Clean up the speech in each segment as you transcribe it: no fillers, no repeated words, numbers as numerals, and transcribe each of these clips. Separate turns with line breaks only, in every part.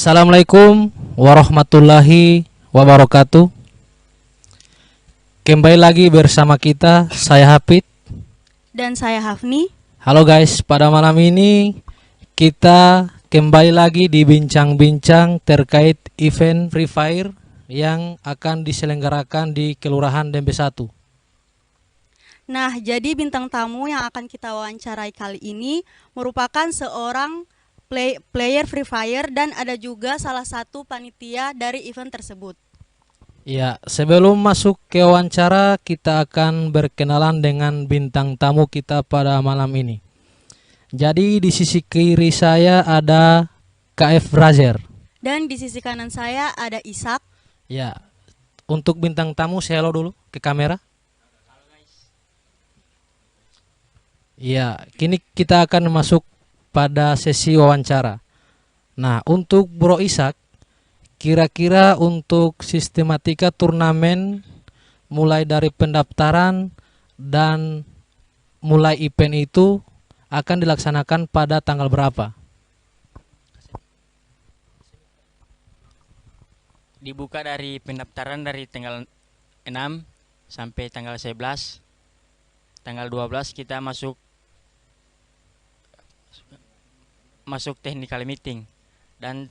Assalamualaikum warahmatullahi wabarakatuh. Kembali lagi bersama kita, saya Hafid.
Dan saya Hafni.
Halo guys, pada malam ini kita kembali lagi di bincang-bincang terkait event Free Fire yang akan diselenggarakan di Kelurahan Dembe 1.
Nah, jadi bintang tamu yang akan kita wawancarai kali ini merupakan seorang player Free Fire dan ada juga salah satu panitia dari event tersebut.
Ya, sebelum masuk ke wawancara, kita akan berkenalan dengan bintang tamu kita pada malam ini. Jadi di sisi kiri saya ada KF Brazer.
Dan di sisi kanan saya ada Ishak.
Ya, untuk bintang tamu saya hello dulu ke kamera. Ya, kini kita akan masuk pada sesi wawancara. Nah, untuk Bro Ishak, kira-kira untuk sistematika turnamen mulai dari pendaftaran dan mulai event itu akan dilaksanakan pada tanggal berapa?
Dibuka dari pendaftaran dari tanggal 6 sampai tanggal 11. Tanggal 12 kita masuk technical meeting dan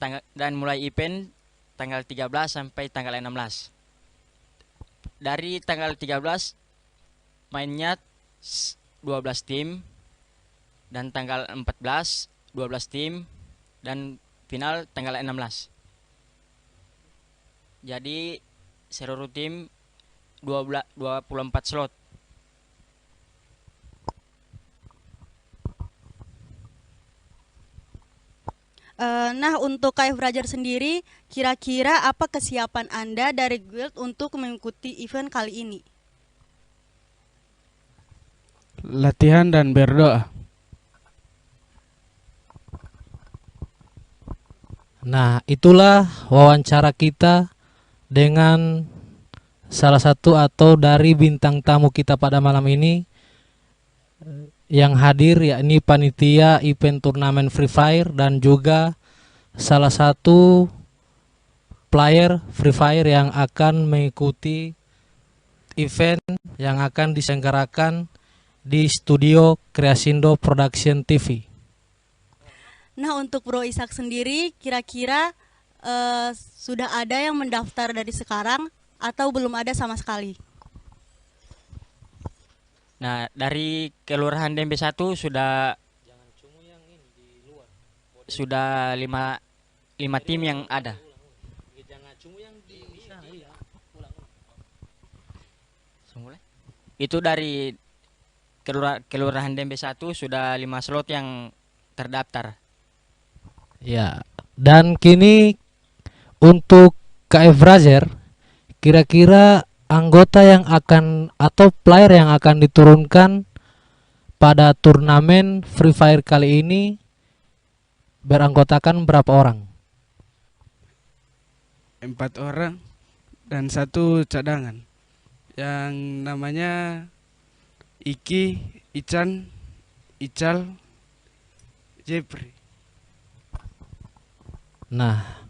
mulai event tanggal 13 sampai tanggal 16. Dari tanggal 13 mainnya 12 tim dan tanggal 14 12 tim dan final tanggal 16. Jadi seluruh tim 24 slot.
Nah, untuk KF Brazer sendiri, kira-kira apa kesiapan Anda dari guild untuk mengikuti event kali ini?
Latihan dan berdoa.
Nah, itulah wawancara kita dengan salah satu atau dari bintang tamu kita pada malam ini yang hadir, yakni panitia event turnamen Free Fire dan juga salah satu player Free Fire yang akan mengikuti event yang akan diselenggarakan di studio Kreasindo Production TV.
Nah, untuk Bro Ishak sendiri, kira-kira sudah ada yang mendaftar dari sekarang atau belum ada sama sekali?
Nah, dari Kelurahan Dembe 1 sudah 5 tim yang ada. Itu dari Kelurahan Dembe 1 sudah 5 slot yang terdaftar.
Ya, dan kini untuk KF Brazer, kira-kira anggota yang akan atau player yang akan diturunkan pada turnamen Free Fire kali ini beranggotakan berapa orang?
4 orang dan 1 cadangan yang namanya Iki, Ican, Ical, Jepri.
Nah,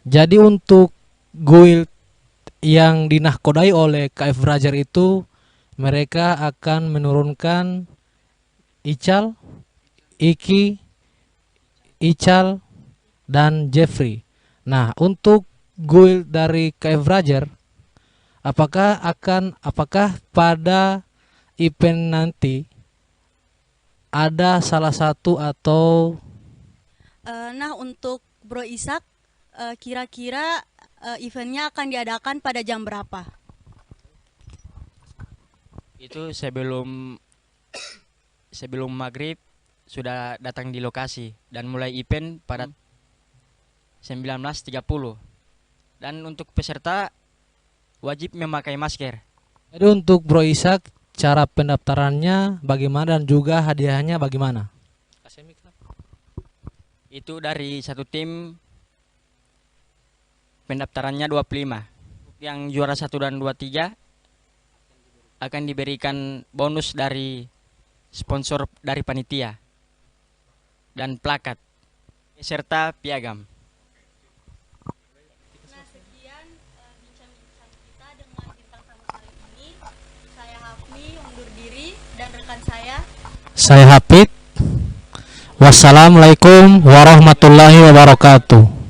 jadi untuk guild yang dinahkodai oleh KF Brazer itu, mereka akan menurunkan Ical, Iki, Ical, dan Jeffrey. Nah, untuk guild dari KF Brazer, apakah pada event nanti ada salah satu atau
Nah, untuk Bro Ishak, kira-kira eventnya akan diadakan pada jam berapa?
Itu sebelum maghrib sudah datang di lokasi dan mulai event pada 19.30. Dan untuk peserta wajib memakai masker.
jadi untuk Bro Ishak, cara pendaftarannya bagaimana dan juga hadiahnya bagaimana?
Itu dari satu tim pendaftarannya 25. Yang juara 1 dan 2 3 akan diberikan bonus dari sponsor dari panitia dan plakat serta piagam.
dan rekan saya.
Saya Hafid. Wassalamualaikum warahmatullahi wabarakatuh.